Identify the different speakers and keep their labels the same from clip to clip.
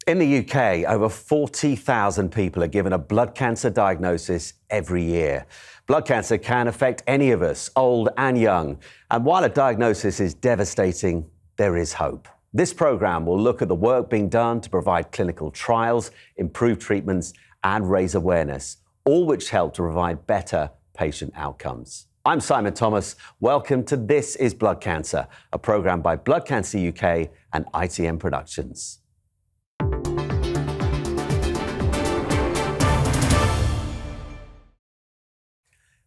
Speaker 1: In the UK, over 40,000 people are given a blood cancer diagnosis every year. Blood cancer can affect any of us, old and young. And while a diagnosis is devastating, there is hope. This programme will look at the work being done to provide clinical trials, improve treatments and raise awareness, all which help to provide better patient outcomes. I'm Simon Thomas. Welcome to This is Blood Cancer, a programme by Blood Cancer UK and ITM Productions.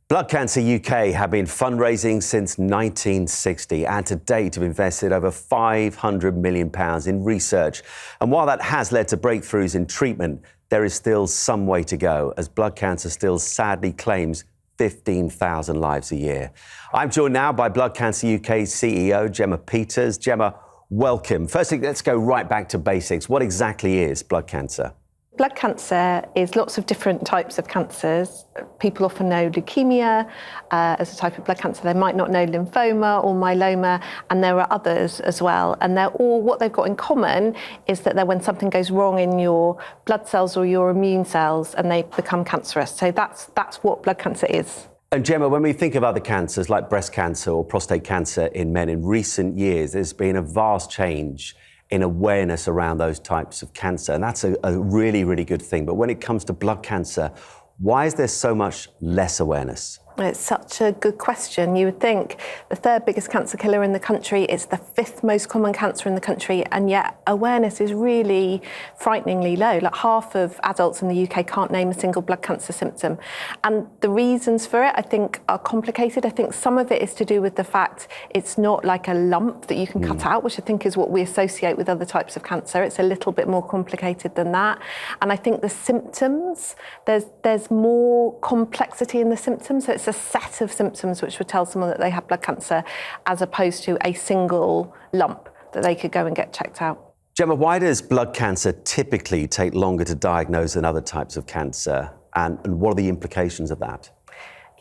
Speaker 1: Blood Cancer UK have been fundraising since 1960 and to date have invested over £500 million in research. And while that has led to breakthroughs in treatment, there is still some way to go as blood cancer still sadly claims 15,000 lives a year. I'm joined now by Blood Cancer UK's CEO, Gemma Peters. Gemma, welcome. Firstly, let's go right back to basics. What exactly is blood cancer?
Speaker 2: Blood cancer is lots of different types of cancers. People often know leukemia as a type of blood cancer. They might not know lymphoma or myeloma, and there are others as well. And they're all, what they've got in common is that they're when something goes wrong in your blood cells or your immune cells and they become cancerous. So that's what blood cancer is.
Speaker 1: And Gemma, when we think of other cancers like breast cancer or prostate cancer in men in recent years, there's been a vast change in awareness around those types of cancer. And that's a really, really good thing. But when it comes to blood cancer, why is there so much less awareness?
Speaker 2: It's such a good question. You would think the third biggest cancer killer in the country, it's the fifth most common cancer in the country, and yet awareness is really frighteningly low. Like half of adults in the UK can't name a single blood cancer symptom. And the reasons for it, I think, are complicated. I think some of it is to do with the fact it's not like a lump that you can cut out, which I think is what we associate with other types of cancer. It's a little bit more complicated than that. And I think the symptoms, there's more complexity in the symptoms. So it's a set of symptoms which would tell someone that they have blood cancer as opposed to a single lump that they could go and get checked out.
Speaker 1: Gemma, why does blood cancer typically take longer to diagnose than other types of cancer? And what are the implications of that?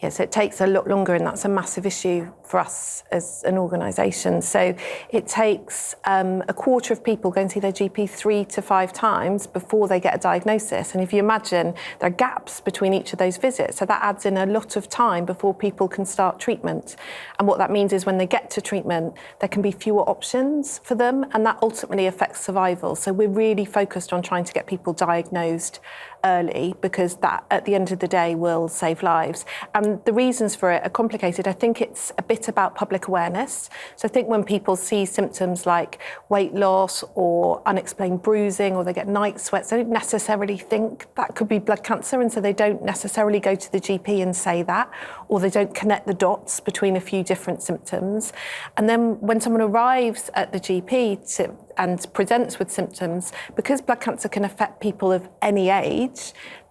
Speaker 2: Yes, it takes a lot longer, and that's a massive issue for us as an organisation. So it takes a quarter of people going to see their GP 3 to 5 times before they get a diagnosis. And if you imagine, there are gaps between each of those visits. So that adds in a lot of time before people can start treatment. And what that means is when they get to treatment, there can be fewer options for them, and that ultimately affects survival. So we're really focused on trying to get people diagnosed early, because that, at the end of the day, will save lives. And the reasons for it are complicated. I think it's a bit about public awareness. So I think when people see symptoms like weight loss or unexplained bruising, or they get night sweats, they don't necessarily think that could be blood cancer, and so they don't necessarily go to the GP and say that, or they don't connect the dots between a few different symptoms. And then when someone arrives at the GP and presents with symptoms, because blood cancer can affect people of any age,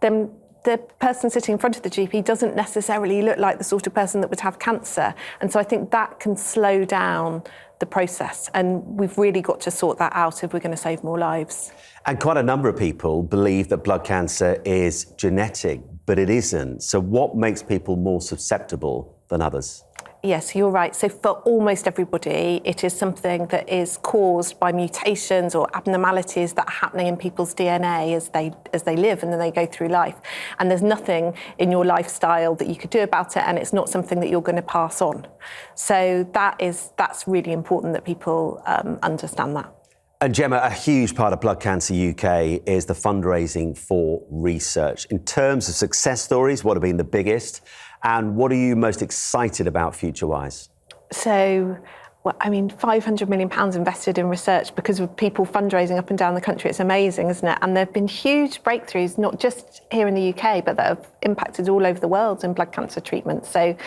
Speaker 2: then the person sitting in front of the GP doesn't necessarily look like the sort of person that would have cancer. And so I think that can slow down the process. And we've really got to sort that out if we're going to save more lives.
Speaker 1: And quite a number of people believe that blood cancer is genetic, but it isn't. So what makes people more susceptible than others?
Speaker 2: Yes, you're right. So for almost everybody, it is something that is caused by mutations or abnormalities that are happening in people's DNA as they live and then they go through life. And there's nothing in your lifestyle that you could do about it, and it's not something that you're going to pass on. So that's really important that people understand that.
Speaker 1: And Gemma, a huge part of Blood Cancer UK is the fundraising for research. In terms of success stories, what have been the biggest? And what are you most excited about future-wise?
Speaker 2: So, £500 million invested in research because of people fundraising up and down the country. It's amazing, isn't it? And there have been huge breakthroughs, not just here in the UK, but that have impacted all over the world in blood cancer treatment. So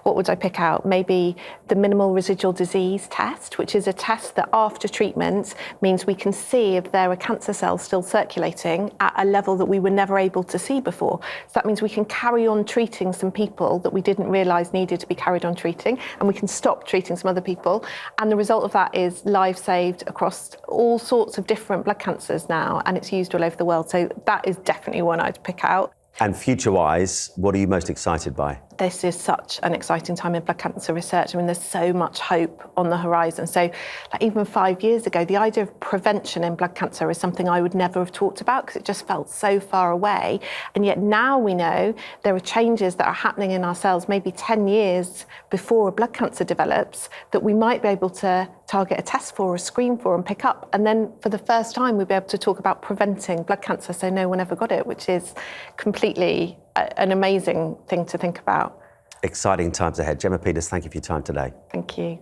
Speaker 2: what would I pick out? Maybe the minimal residual disease test, which is a test that after treatment means we can see if there are cancer cells still circulating at a level that we were never able to see before. So that means we can carry on treating some people that we didn't realise needed to be carried on treating, and we can stop treating some other people. And the result of that is lives saved across all sorts of different blood cancers now, and it's used all over the world. So that is definitely one I'd pick out.
Speaker 1: And future-wise, what are you most excited by?
Speaker 2: This is such an exciting time in blood cancer research. I mean, there's so much hope on the horizon. So like, even 5 years ago, the idea of prevention in blood cancer is something I would never have talked about because it just felt so far away. And yet now we know there are changes that are happening in our cells maybe 10 years before a blood cancer develops that we might be able to target a test for or screen for and pick up. And then for the first time, we'll be able to talk about preventing blood cancer so no one ever got it, which is completely an amazing thing to think about.
Speaker 1: Exciting times ahead. Gemma Peters, thank you for your time today.
Speaker 2: Thank you.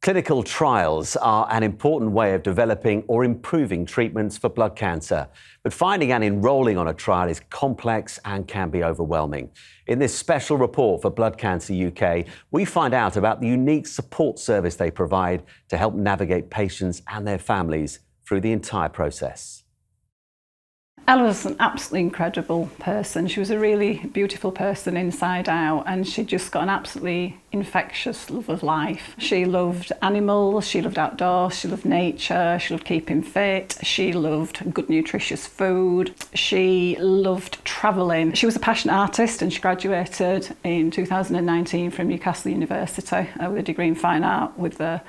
Speaker 1: Clinical trials are an important way of developing or improving treatments for blood cancer. But finding and enrolling on a trial is complex and can be overwhelming. In this special report for Blood Cancer UK, we find out about the unique support service they provide to help navigate patients and their families through the entire process.
Speaker 3: Ella was an absolutely incredible person. She was a really beautiful person inside out, and she just got an absolutely infectious love of life. She loved animals, she loved outdoors, she loved nature, she loved keeping fit, she loved good nutritious food, she loved travelling. She was a passionate artist and she graduated in 2019 from Newcastle University with a degree in fine art with the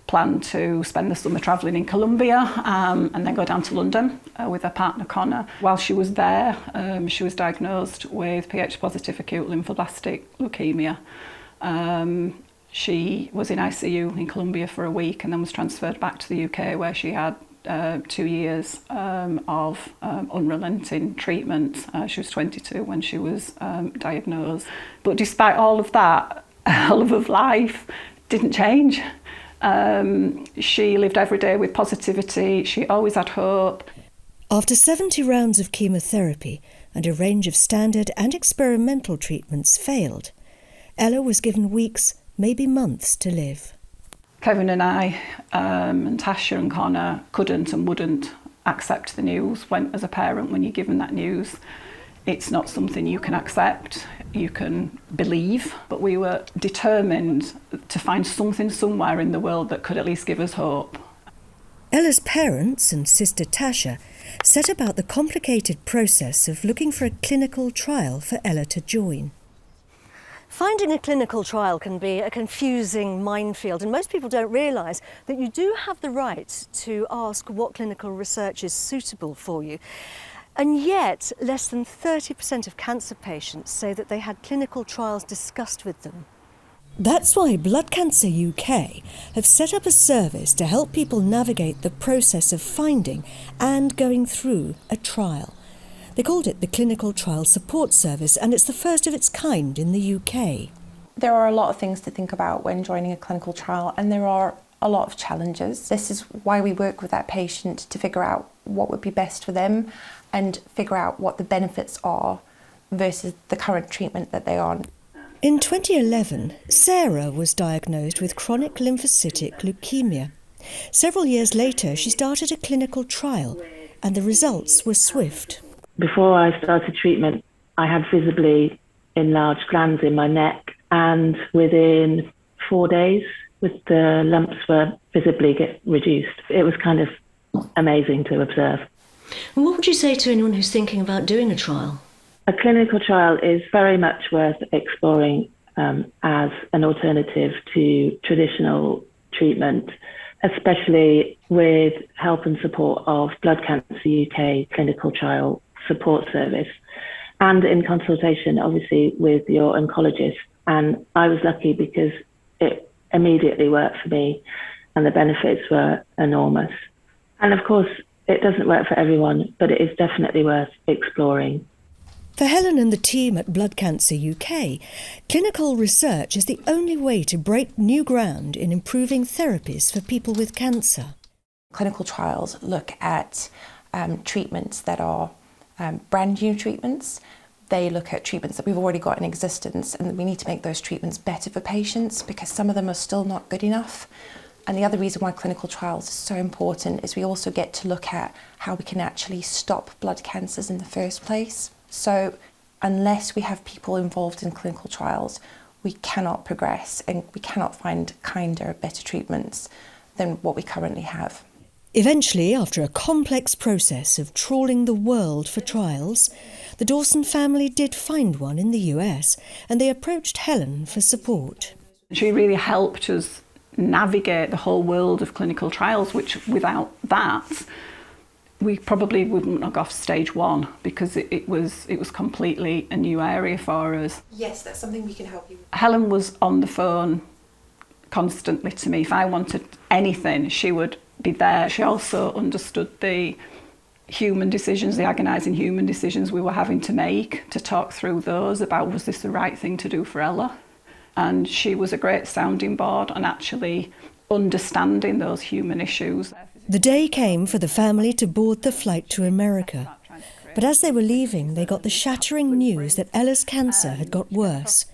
Speaker 3: plan to spend the summer travelling in Colombia and then go down to London with her partner Connor. While she was there, she was diagnosed with Ph-positive acute lymphoblastic leukemia. She was in ICU in Colombia for a week and then was transferred back to the UK where she had 2 years of unrelenting treatment. She was 22 when she was diagnosed. But despite all of that, her love of life didn't change. She lived every day with positivity. She always had hope.
Speaker 4: After 70 rounds of chemotherapy and a range of standard and experimental treatments failed, Ella was given weeks, maybe months to live.
Speaker 3: Kevin and I and Tasha and Connor couldn't and wouldn't accept the news. When, as a parent, when you're given that news, it's not something you can accept, you can believe, but we were determined to find something somewhere in the world that could at least give us hope.
Speaker 4: Ella's parents and sister Tasha set about the complicated process of looking for a clinical trial for Ella to join.
Speaker 5: Finding a clinical trial can be a confusing minefield, and most people don't realise that you do have the right to ask what clinical research is suitable for you. And yet, less than 30% of cancer patients say that they had clinical trials discussed with them.
Speaker 4: That's why Blood Cancer UK have set up a service to help people navigate the process of finding and going through a trial. They called it the Clinical Trial Support Service, and it's the first of its kind in the UK.
Speaker 6: There are a lot of things to think about when joining a clinical trial, and there are a lot of challenges. This is why we work with that patient to figure out what would be best for them and figure out what the benefits are versus the current treatment that they're on.
Speaker 4: In 2011, Sarah was diagnosed with chronic lymphocytic leukemia. Several years later, she started a clinical trial, and the results were swift.
Speaker 7: Before I started treatment, I had visibly enlarged glands in my neck, and within 4 days, the lumps were visibly reduced. It was kind of amazing to observe.
Speaker 5: And what would you say to anyone who's thinking about doing a trial?
Speaker 7: A clinical trial is very much worth exploring as an alternative to traditional treatment, especially with help and support of Blood Cancer UK Clinical Trial Support Service, and in consultation, obviously, with your oncologist. And I was lucky because it immediately worked for me and the benefits were enormous. And of course, it doesn't work for everyone, but it is definitely worth exploring.
Speaker 4: For Helen and the team at Blood Cancer UK, clinical research is the only way to break new ground in improving therapies for people with cancer.
Speaker 6: Clinical trials look at treatments that are brand new treatments. They look at treatments that we've already got in existence, and we need to make those treatments better for patients because some of them are still not good enough. And the other reason why clinical trials are so important is we also get to look at how we can actually stop blood cancers in the first place. So unless we have people involved in clinical trials, we cannot progress and we cannot find kinder, better treatments than what we currently have.
Speaker 4: Eventually, after a complex process of trawling the world for trials, the Dawson family did find one in the US, and they approached Helen for support.
Speaker 3: She really helped us navigate the whole world of clinical trials, which without that, we probably wouldn't have got off stage 1, because it was completely a new area for us.
Speaker 6: Yes, that's something we can help you with.
Speaker 3: Helen was on the phone constantly to me. If I wanted anything, she would be there. She also understood the human decisions, the agonising human decisions we were having to make, to talk through those about, was this the right thing to do for Ella? And she was a great sounding board on actually understanding those human issues.
Speaker 4: The day came for the family to board the flight to America. But as they were leaving, they got the shattering news that Ella's cancer had got worse,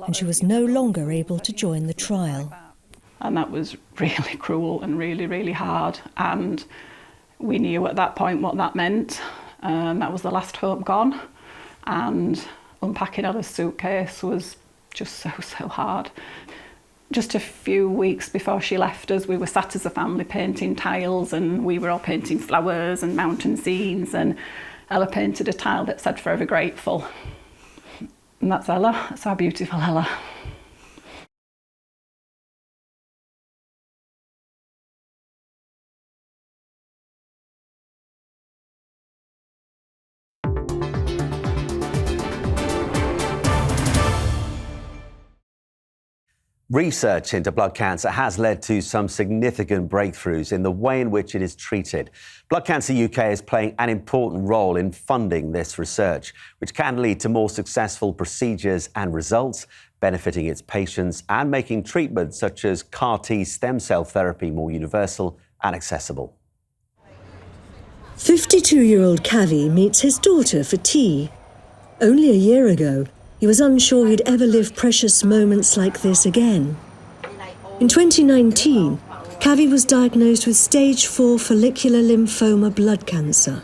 Speaker 4: and she was no longer able to join the trial.
Speaker 3: And that was really cruel and really, really hard. And we knew at that point what that meant. That was the last hope gone. And unpacking Ella's suitcase was just so hard. Just a few weeks before she left us, we were sat as a family painting tiles, and we were all painting flowers and mountain scenes, and Ella painted a tile that said "Forever Grateful." And that's Ella. That's our beautiful Ella.
Speaker 1: Research into blood cancer has led to some significant breakthroughs in the way in which it is treated. Blood Cancer UK is playing an important role in funding this research, which can lead to more successful procedures and results, benefiting its patients and making treatments such as CAR-T stem cell therapy more universal and accessible.
Speaker 4: 52-year-old Kavi meets his daughter for tea. Only a year ago, he was unsure he'd ever live precious moments like this again. In 2019, Kavi was diagnosed with stage 4 follicular lymphoma blood cancer.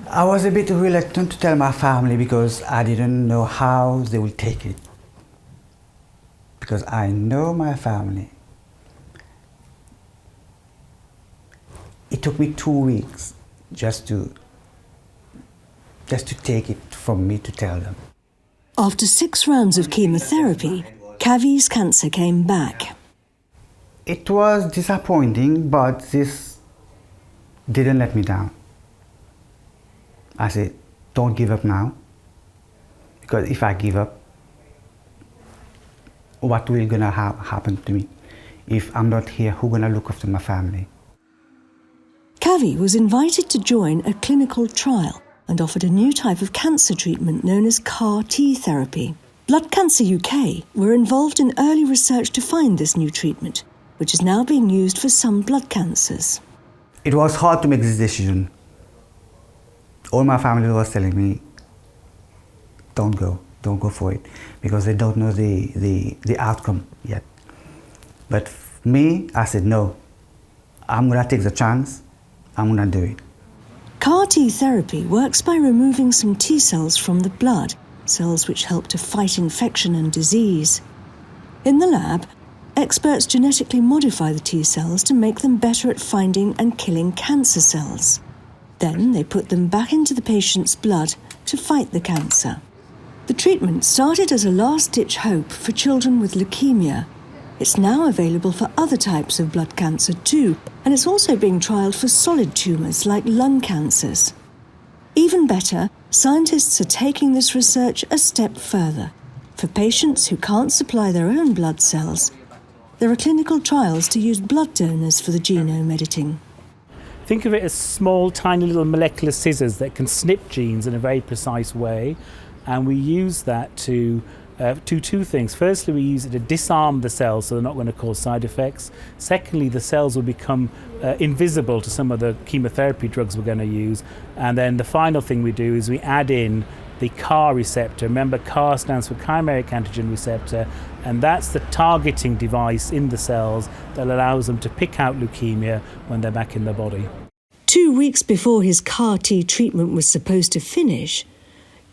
Speaker 8: I was a bit reluctant to tell my family because I didn't know how they would take it. Because I know my family. It took me 2 weeks just to take it from me to tell them.
Speaker 4: After 6 rounds of chemotherapy, Kavi's cancer came back.
Speaker 8: It was disappointing, but this didn't let me down. I said, don't give up now, because if I give up, what will gonna happen to me? If I'm not here, who's gonna look after my family?
Speaker 4: Kavi was invited to join a clinical trial and offered a new type of cancer treatment known as CAR-T therapy. Blood Cancer UK were involved in early research to find this new treatment, which is now being used for some blood cancers.
Speaker 8: It was hard to make this decision. All my family was telling me, don't go for it, because they don't know the outcome yet. But me, I said, no, I'm gonna take the chance, I'm gonna do it.
Speaker 4: CAR-T therapy works by removing some T cells from the blood, cells which help to fight infection and disease. In the lab, experts genetically modify the T cells to make them better at finding and killing cancer cells. Then they put them back into the patient's blood to fight the cancer. The treatment started as a last-ditch hope for children with leukemia. It's now available for other types of blood cancer too, and it's also being trialled for solid tumours like lung cancers. Even better, scientists are taking this research a step further. For patients who can't supply their own blood cells, there are clinical trials to use blood donors for the genome editing.
Speaker 9: Think of it as small, tiny little molecular scissors that can snip genes in a very precise way, and we use that to do 2 things. Firstly, we use it to disarm the cells so they're not going to cause side effects. Secondly, the cells will become invisible to some of the chemotherapy drugs we're going to use. And then the final thing we do is we add in the CAR receptor. Remember, CAR stands for chimeric antigen receptor, and that's the targeting device in the cells that allows them to pick out leukemia when they're back in the body.
Speaker 4: 2 weeks before his CAR-T treatment was supposed to finish,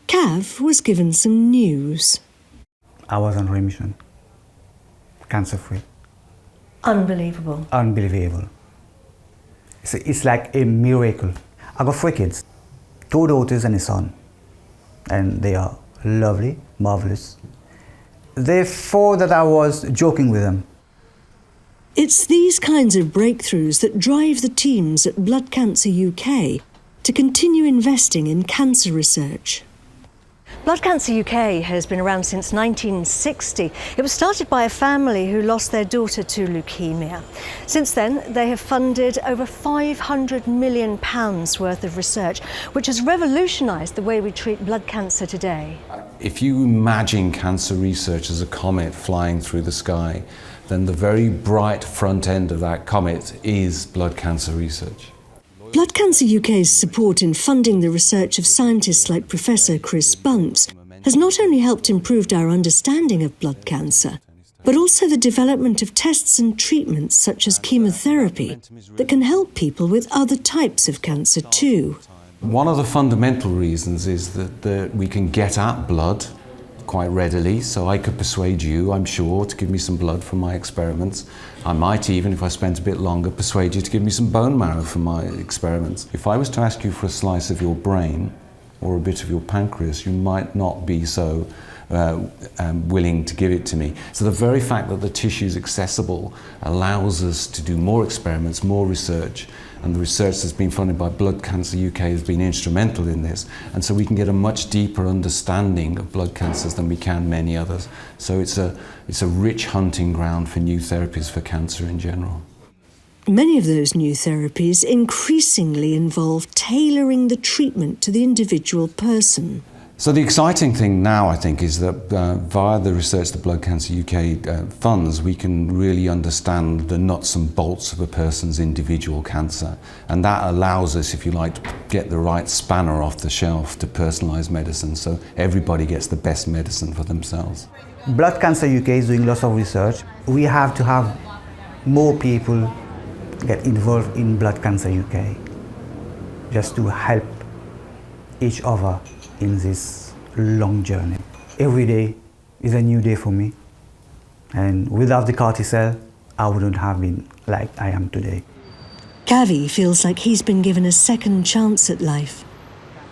Speaker 4: Kav was given some news.
Speaker 8: I was on remission, cancer-free.
Speaker 4: Unbelievable.
Speaker 8: Unbelievable. It's like a miracle. I got 3 kids, 2 daughters and a son, and they are lovely, marvelous. They thought that I was joking with them.
Speaker 4: It's these kinds of breakthroughs that drive the teams at Blood Cancer UK to continue investing in cancer research.
Speaker 5: Blood Cancer UK has been around since 1960. It was started by a family who lost their daughter to leukemia. Since then, they have funded over £500 million worth of research, which has revolutionised the way we treat blood cancer today.
Speaker 10: If you imagine cancer research as a comet flying through the sky, then the very bright front end of that comet is blood cancer research.
Speaker 4: Blood Cancer UK's support in funding the research of scientists like Professor Chris Bunce has not only helped improve our understanding of blood cancer, but also the development of tests and treatments such as chemotherapy that can help people with other types of cancer too.
Speaker 10: One of the fundamental reasons is that we can get at blood quite readily, so I could persuade you, I'm sure, to give me some blood from my experiments. I might even, if I spent a bit longer, persuade you to give me some bone marrow from my experiments. If I was to ask you for a slice of your brain or a bit of your pancreas, you might not be so willing to give it to me. So the very fact that the tissue is accessible allows us to do more experiments, more research, and the research that's been funded by Blood Cancer UK has been instrumental in this, and so we can get a much deeper understanding of blood cancers than we can many others. So it's a rich hunting ground for new therapies for cancer in general.
Speaker 4: Many of those new therapies increasingly involve tailoring the treatment to the individual person.
Speaker 10: So the exciting thing now, I think, is that via the research that Blood Cancer UK funds, we can really understand the nuts and bolts of a person's individual cancer. And that allows us, if you like, to get the right spanner off the shelf to personalise medicine, so everybody gets the best medicine for themselves.
Speaker 8: Blood Cancer UK is doing lots of research. We have to have more people get involved in Blood Cancer UK, just to help each other in this long journey. Every day is a new day for me, and without the CAR T-cell, I wouldn't have been like I am today.
Speaker 4: Kavi feels like he's been given a second chance at life,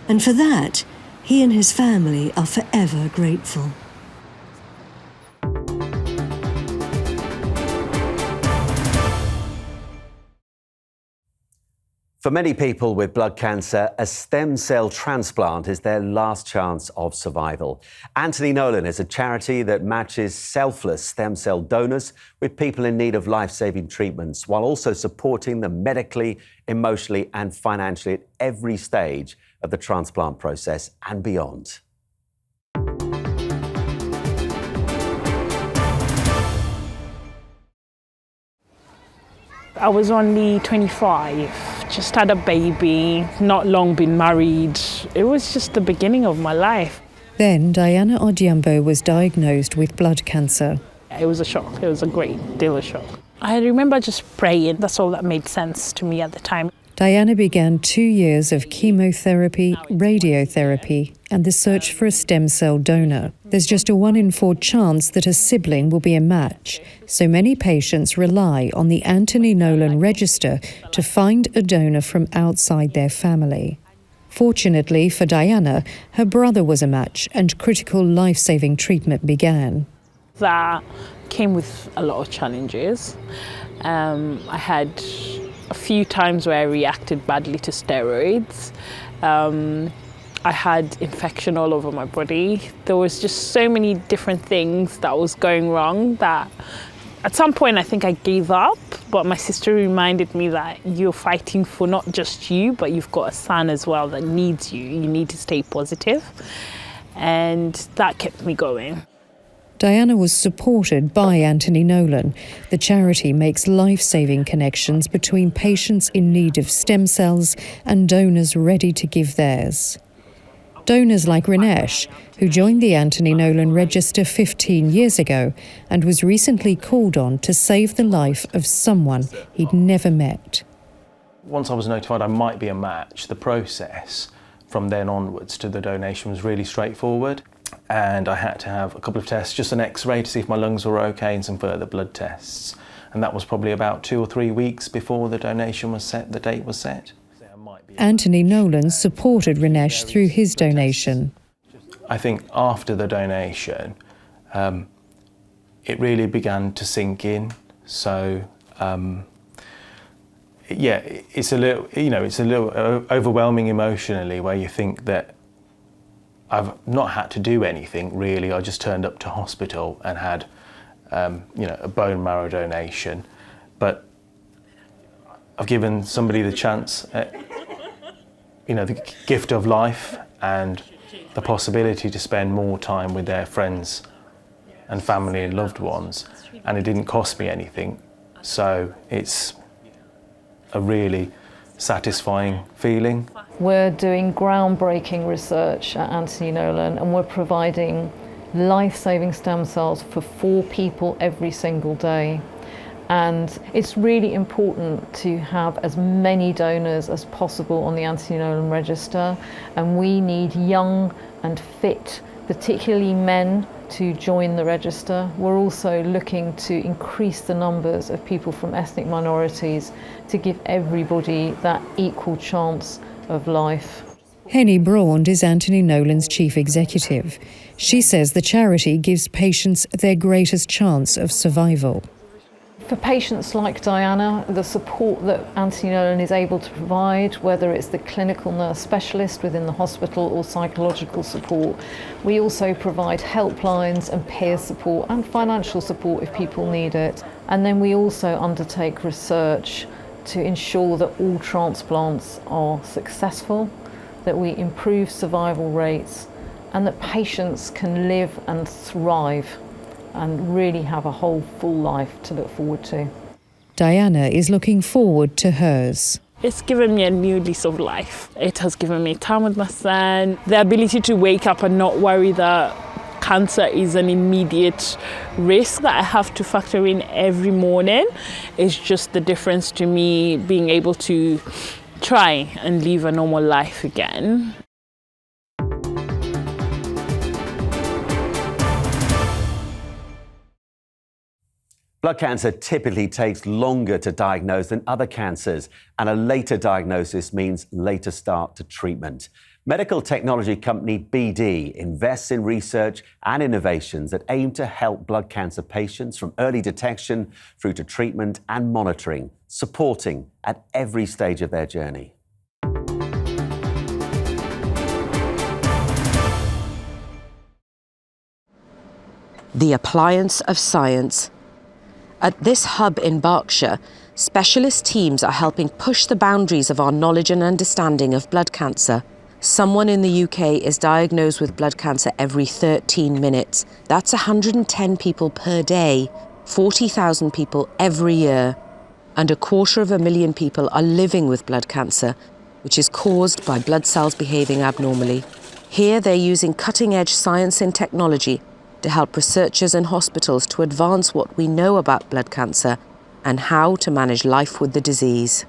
Speaker 4: and for that, he and his family are forever grateful.
Speaker 1: For many people with blood cancer, a stem cell transplant is their last chance of survival. Anthony Nolan is a charity that matches selfless stem cell donors with people in need of life-saving treatments, while also supporting them medically, emotionally, and financially at every stage of the transplant process and beyond.
Speaker 11: I was only 25, just had a baby, not long been married. It was just the beginning of my life.
Speaker 12: Then Diana Odhiambo was diagnosed with blood cancer.
Speaker 11: It was a shock. It was a great deal of shock. I remember just praying. That's all that made sense to me at the time.
Speaker 12: Diana began 2 years of chemotherapy, radiotherapy, and the search for a stem cell donor. There's just a 1 in 4 chance that a sibling will be a match, so many patients rely on the Anthony Nolan register to find a donor from outside their family. Fortunately for Diana, her brother was a match and critical life-saving treatment began.
Speaker 11: That came with a lot of challenges. I had a few times where I reacted badly to steroids. I had infection all over my body. There was just so many different things that was going wrong that at some point I think I gave up, but my sister reminded me that you're fighting for not just you, but you've got a son as well that needs you. You need to stay positive. And that kept me going.
Speaker 12: Diana was supported by Anthony Nolan. The charity makes life-saving connections between patients in need of stem cells and donors ready to give theirs. Donors like Rinesh, who joined the Anthony Nolan register 15 years ago and was recently called on to save the life of someone he'd never met.
Speaker 13: Once I was notified I might be a match, the process from then onwards to the donation was really straightforward. And I had to have a couple of tests, just an X-ray to see if my lungs were okay and some further blood tests. and that was probably about 2 or 3 weeks before the donation was set, the date was set.
Speaker 12: Anthony Nolan supported Rinesh through his donation.
Speaker 13: I think after the donation, it really began to sink in. So, yeah, it's a little overwhelming emotionally, where you think that I've not had to do anything really. I just turned up to hospital and had, a bone marrow donation, but I've given somebody the chance at, the gift of life and the possibility to spend more time with their friends and family and loved ones, and it didn't cost me anything. So it's a really satisfying feeling.
Speaker 14: We're doing groundbreaking research at Anthony Nolan, and we're providing life-saving stem cells for 4 people every single day. And it's really important to have as many donors as possible on the Anthony Nolan register, and we need young and fit, particularly men, to join the register. We're also looking to increase the numbers of people from ethnic minorities to give everybody that equal chance of life.
Speaker 12: Henny Braund is Anthony Nolan's chief executive. She says the charity gives patients their greatest chance of survival.
Speaker 14: For patients like Diana, the support that Anthony Nolan is able to provide, whether it's the clinical nurse specialist within the hospital or psychological support, we also provide helplines and peer support and financial support if people need it. And then we also undertake research to ensure that all transplants are successful, that we improve survival rates, and that patients can live and thrive and really have a whole full life to look forward to.
Speaker 12: Diana is looking forward to hers.
Speaker 11: It's given me a new lease of life. It has given me time with my son, the ability to wake up and not worry that cancer is an immediate risk that I have to factor in every morning. It's just the difference to me being able to try and live a normal life again.
Speaker 1: Blood cancer typically takes longer to diagnose than other cancers, and a later diagnosis means later start to treatment. Medical technology company BD invests in research and innovations that aim to help blood cancer patients from early detection through to treatment and monitoring, supporting at every stage of their journey.
Speaker 15: The appliance of science. At this hub in Berkshire, specialist teams are helping push the boundaries of our knowledge and understanding of blood cancer. Someone in the UK is diagnosed with blood cancer every 13 minutes. That's 110 people per day, 40,000 people every year. And 250,000 people are living with blood cancer, which is caused by blood cells behaving abnormally. Here they're using cutting-edge science and technology to help researchers and hospitals to advance what we know about blood cancer and how to manage life with the disease.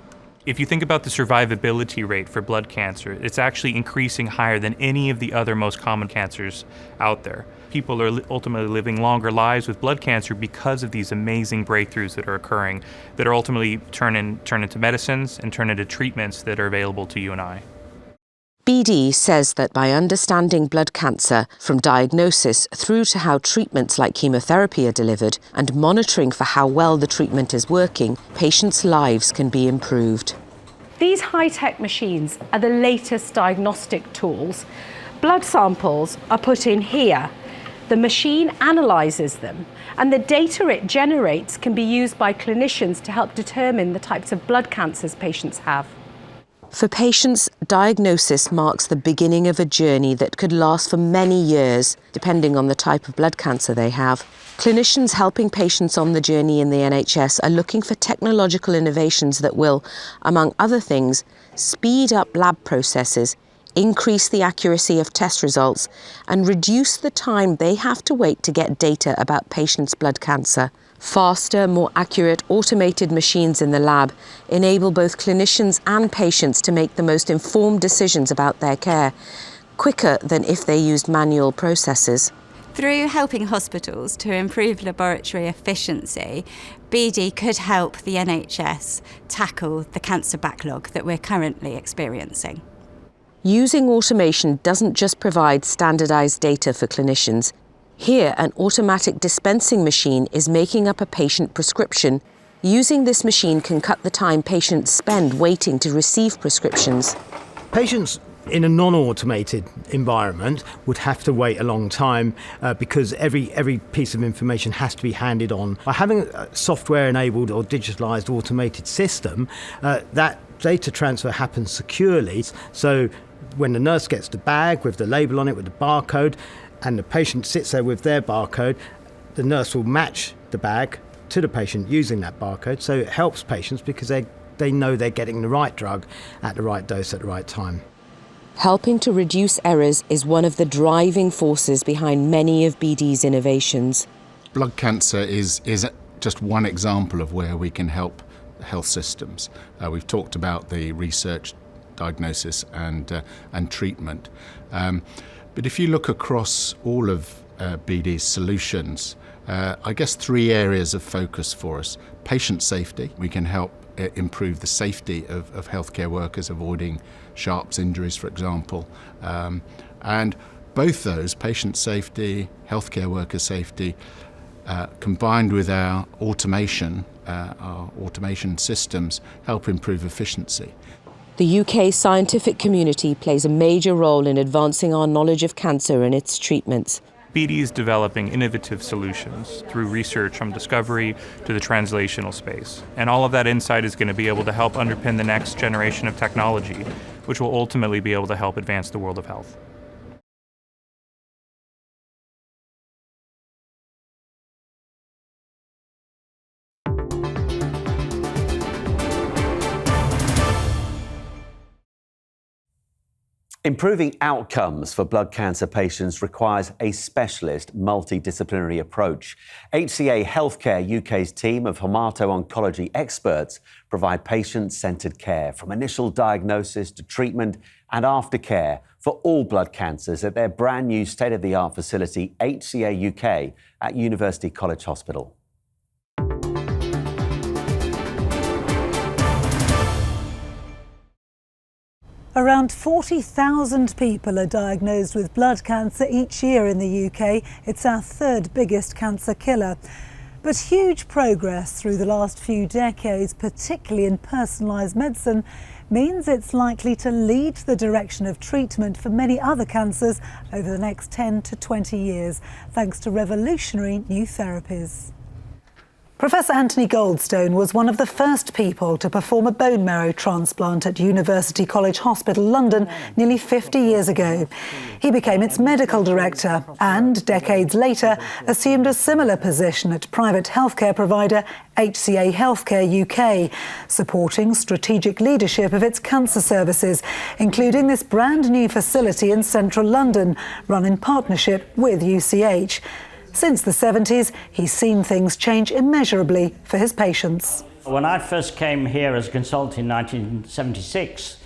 Speaker 16: If you think about the survivability rate for blood cancer, it's actually increasing higher than any of the other most common cancers out there. People are ultimately living longer lives with blood cancer because of these amazing breakthroughs that are occurring, that are ultimately turn into medicines and turn into treatments that are available to you and I.
Speaker 15: BD says that by understanding blood cancer from diagnosis through to how treatments like chemotherapy are delivered and monitoring for how well the treatment is working, patients' lives can be improved.
Speaker 17: These high-tech machines are the latest diagnostic tools. Blood samples are put in here. The machine analyses them, and the data it generates can be used by clinicians to help determine the types of blood cancers patients have.
Speaker 15: For patients, diagnosis marks the beginning of a journey that could last for many years, depending on the type of blood cancer they have. Clinicians helping patients on the journey in the NHS are looking for technological innovations that will, among other things, speed up lab processes, increase the accuracy of test results, and reduce the time they have to wait to get data about patients' blood cancer. Faster, more accurate, automated machines in the lab enable both clinicians and patients to make the most informed decisions about their care, quicker than if they used manual processes.
Speaker 18: Through helping hospitals to improve laboratory efficiency, BD could help the NHS tackle the cancer backlog that we're currently experiencing.
Speaker 15: Using automation doesn't just provide standardized data for clinicians. Here, an automatic dispensing machine is making up a patient prescription. Using this machine can cut the time patients spend waiting to receive prescriptions.
Speaker 19: Patients in a non-automated environment would have to wait a long time because every piece of information has to be handed on. By having a software-enabled or digitalised automated system, that data transfer happens securely. So when the nurse gets the bag with the label on it, with the barcode, and the patient sits there with their barcode, the nurse will match the bag to the patient using that barcode. So it helps patients because they know they're getting the right drug at the right dose at the right time.
Speaker 15: Helping to reduce errors is one of the driving forces behind many of BD's innovations.
Speaker 20: Blood cancer is just one example of where we can help health systems. We've talked about the research, diagnosis and treatment. But if you look across all of BD's solutions, I guess 3 areas of focus for us. Patient safety. We can help improve the safety of healthcare workers, avoiding sharps injuries, for example. And both those, patient safety, healthcare worker safety, combined with our automation systems, help improve efficiency.
Speaker 15: The UK scientific community plays a major role in advancing our knowledge of cancer and its treatments.
Speaker 16: BD is developing innovative solutions through research from discovery to the translational space. And all of that insight is going to be able to help underpin the next generation of technology, which will ultimately be able to help advance the world of health.
Speaker 1: Improving outcomes for blood cancer patients requires a specialist, multidisciplinary approach. HCA Healthcare UK's team of hemato-oncology experts provide patient-centred care from initial diagnosis to treatment and aftercare for all blood cancers at their brand new state-of-the-art facility, HCA UK, at University College Hospital.
Speaker 21: Around 40,000 people are diagnosed with blood cancer each year in the UK. It's our 3rd biggest cancer killer. But huge progress through the last few decades, particularly in personalised medicine, means it's likely to lead the direction of treatment for many other cancers over the next 10 to 20 years, thanks to revolutionary new therapies. Professor Anthony Goldstone was one of the first people to perform a bone marrow transplant at University College Hospital, London, nearly 50 years ago. He became its medical director and, decades later, assumed a similar position at private healthcare provider HCA Healthcare UK, supporting strategic leadership of its cancer services, including this brand new facility in central London, run in partnership with UCH. Since the 70s, he's seen things change immeasurably for his patients.
Speaker 22: When I first came here as a consultant in 1976,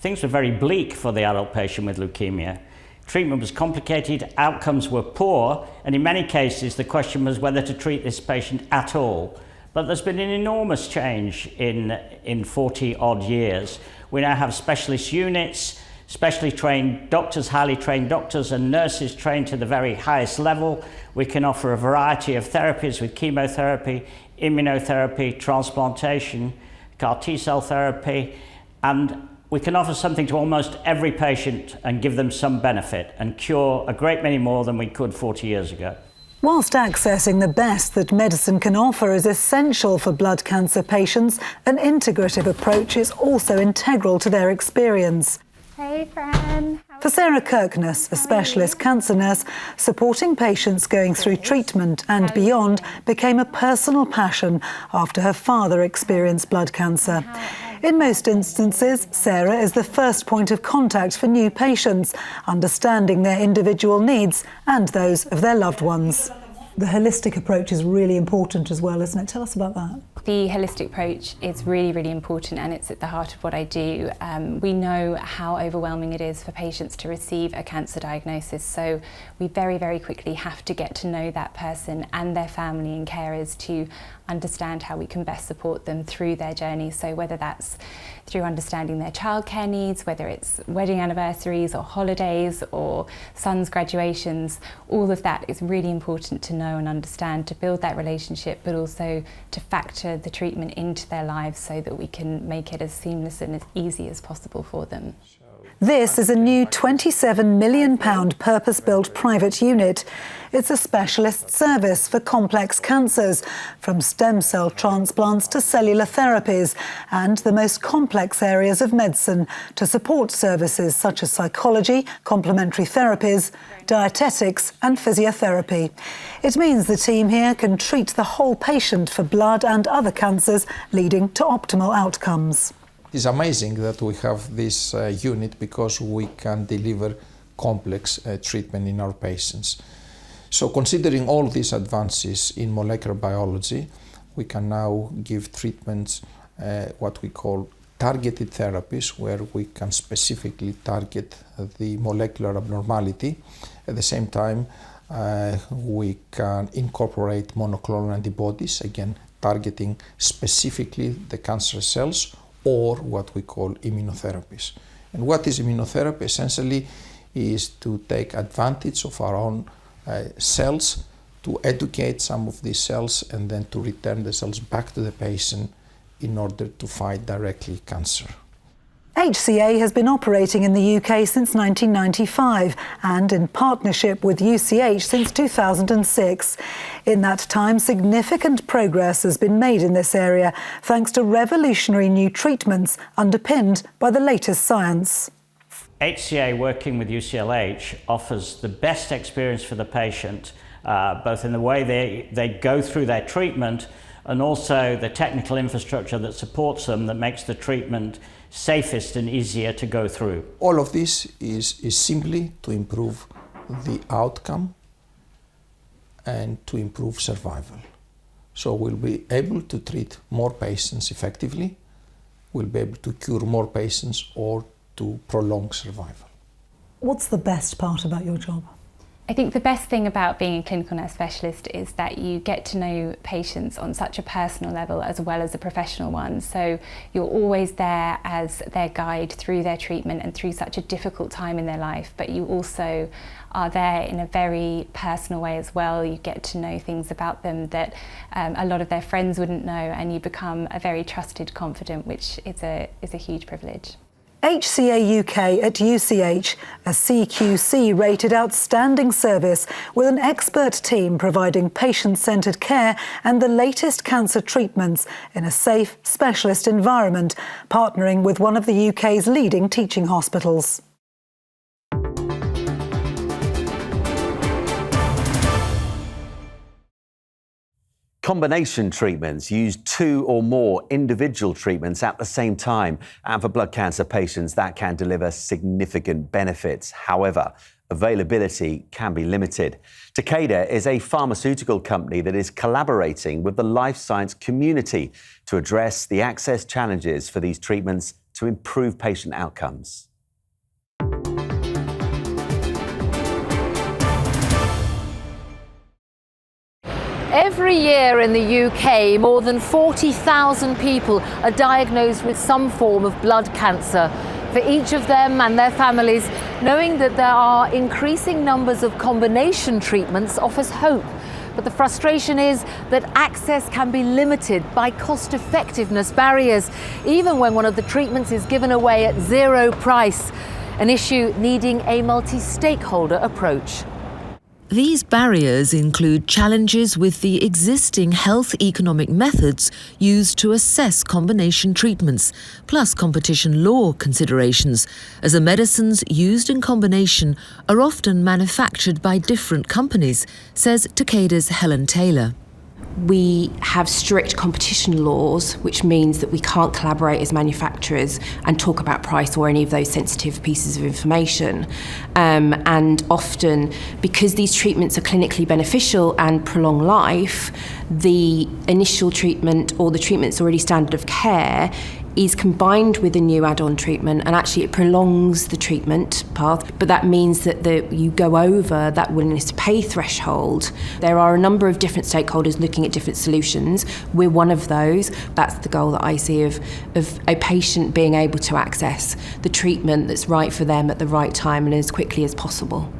Speaker 22: things were very bleak for the adult patient with leukemia. Treatment was complicated, outcomes were poor, and in many cases the question was whether to treat this patient at all. But there's been an enormous change in 40-odd years. We now have specialist units, specially trained doctors, highly trained doctors and nurses trained to the very highest level. We can offer a variety of therapies with chemotherapy, immunotherapy, transplantation, CAR T-cell therapy, and we can offer something to almost every patient and give them some benefit and cure a great many more than we could 40 years ago.
Speaker 21: Whilst accessing the best that medicine can offer is essential for blood cancer patients, an integrative approach is also integral to their experience.
Speaker 23: Hey, friend.
Speaker 21: For Sarah Kirkness, a specialist cancer nurse, supporting patients going through treatment and beyond became a personal passion after her father experienced blood cancer. In most instances, Sarah is the first point of contact for new patients, understanding their individual needs and those of their loved ones. The holistic approach is really important as well, isn't it? Tell us about that.
Speaker 2: The holistic approach is really, really important, and it's at the heart of what I do. We know how overwhelming it is for patients to receive a cancer diagnosis, so we very, very quickly have to get to know that person and their family and carers to understand how we can best support them through their journey. So whether that's through understanding their childcare needs, whether it's wedding anniversaries or holidays or sons' graduations, all of that is really important to know and understand to build that relationship, but also to factor the treatment into their lives so that we can make it as seamless and as easy as possible for them.
Speaker 21: This is a new £27 million purpose-built private unit. It's a specialist service for complex cancers, from stem cell transplants to cellular therapies, and the most complex areas of medicine, to support services such as psychology, complementary therapies, dietetics and physiotherapy. It means the team here can treat the whole patient for blood and other cancers, leading to optimal outcomes.
Speaker 6: It's amazing that we have this unit because we can deliver complex treatment in our patients. So considering all these advances in molecular biology, we can now give treatments, what we call targeted therapies, where we can specifically target the molecular abnormality. At the same time, we can incorporate monoclonal antibodies, again targeting specifically the cancer cells, or what we call immunotherapies. And what is immunotherapy? Essentially is to take advantage of our own cells, to educate some of these cells, and then to return the cells back to the patient in order to fight directly cancer.
Speaker 21: HCA has been operating in the UK since 1995 and in partnership with UCH since 2006. In that time, significant progress has been made in this area thanks to revolutionary new treatments underpinned by the latest science.
Speaker 22: HCA, working with UCLH, offers the best experience for the patient, both in the way they go through their treatment and also the technical infrastructure that supports them, that makes the treatment safest and easier to go through.
Speaker 6: All of this is simply to improve the outcome and to improve survival. So we'll be able to treat more patients effectively, we'll be able to cure more patients or to prolong survival.
Speaker 21: What's the best part about your job?
Speaker 2: I think the best thing about being a clinical nurse specialist is that you get to know patients on such a personal level as well as a professional one. So you're always there as their guide through their treatment and through such a difficult time in their life, but you also are there in a very personal way as well. You get to know things about them that a lot of their friends wouldn't know, and you become a very trusted confidant, which is a huge privilege.
Speaker 21: HCA UK at UCH, a CQC rated outstanding service with an expert team providing patient-centred care and the latest cancer treatments in a safe, specialist environment, partnering with one of the UK's leading teaching hospitals.
Speaker 1: Combination treatments use 2 or more individual treatments at the same time, and for blood cancer patients that can deliver significant benefits. However, availability can be limited. Takeda is a pharmaceutical company that is collaborating with the life science community to address the access challenges for these treatments to improve patient outcomes.
Speaker 7: Every year in the UK, more than 40,000 people are diagnosed with some form of blood cancer. For each of them and their families, knowing that there are increasing numbers of combination treatments offers hope. But the frustration is that access can be limited by cost-effectiveness barriers, even when one of the treatments is given away at zero price, an issue needing a multi-stakeholder approach.
Speaker 15: These barriers include challenges with the existing health economic methods used to assess combination treatments, plus competition law considerations, as the medicines used in combination are often manufactured by different companies, says Takeda's Helen Taylor. We have strict competition laws, which means that we can't collaborate as manufacturers and talk about price or any of those sensitive pieces of information. And often, because these treatments are clinically beneficial and prolong life, the initial treatment or the treatment that's already standard of care is combined with a new add-on treatment, and actually it prolongs the treatment path, but that means that you go over that willingness to pay threshold. There are a number of different stakeholders looking at different solutions. We're one of those. That's the goal that I see of a patient being able to access the treatment that's right for them at the right time and as quickly as possible.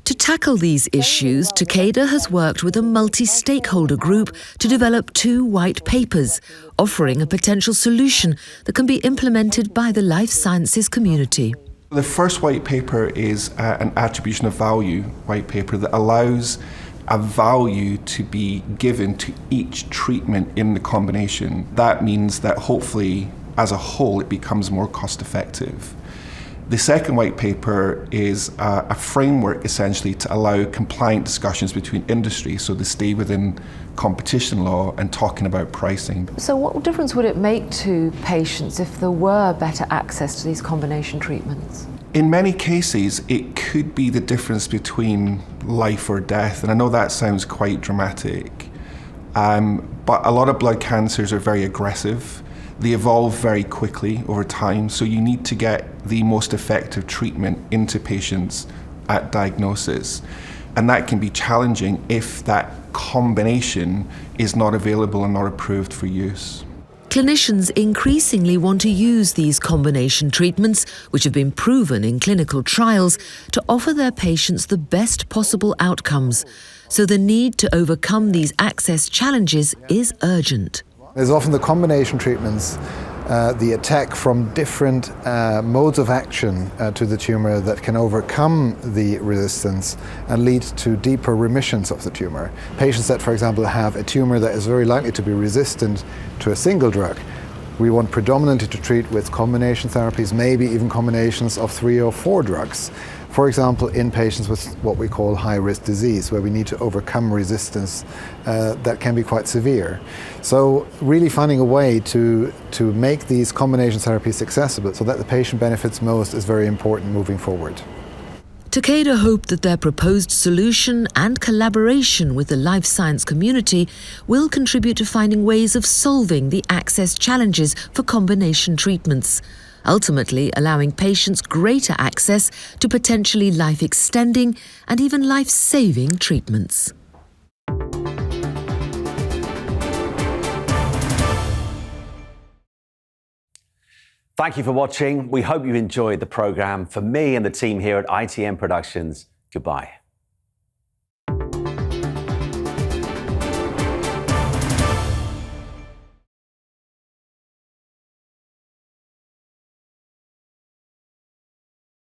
Speaker 3: To tackle these issues, Takeda has worked with a multi-stakeholder group to develop 2 white papers, offering a potential solution that can be implemented by the life sciences community.
Speaker 5: The first white paper is an attribution of value white paper that allows a value to be given to each treatment in the combination. That means that hopefully, as a whole, it becomes more cost effective. The second white paper is a framework essentially to allow compliant discussions between industry, so to stay within competition law and talking about pricing.
Speaker 7: So what difference would it make to patients if there were better access to these combination treatments?
Speaker 5: In many cases, it could be the difference between life or death, and I know that sounds quite dramatic, but a lot of blood cancers are very aggressive. They evolve very quickly over time, so you need to get the most effective treatment into patients at diagnosis. And that can be challenging if that combination is not available and not approved for use.
Speaker 3: Clinicians increasingly want to use these combination treatments, which have been proven in clinical trials, to offer their patients the best possible outcomes. So the need to overcome these access challenges is urgent.
Speaker 9: There's often the combination treatments, the attack from different modes of action to the tumour that can overcome the resistance and lead to deeper remissions of the tumour. Patients that, for example, have a tumour that is very likely to be resistant to a single drug, we want predominantly to treat with combination therapies, maybe even combinations of 3 or 4 drugs. For example, in patients with what we call high-risk disease, where we need to overcome resistance that can be quite severe. So really finding a way to make these combination therapies accessible so that the patient benefits most is very important moving forward.
Speaker 3: Takeda hope that their proposed solution and collaboration with the life science community will contribute to finding ways of solving the access challenges for combination treatments, ultimately allowing patients greater access to potentially life-extending and even life-saving treatments.
Speaker 1: Thank you for watching. We hope you enjoyed the programme. For me and the team here at ITM Productions, goodbye.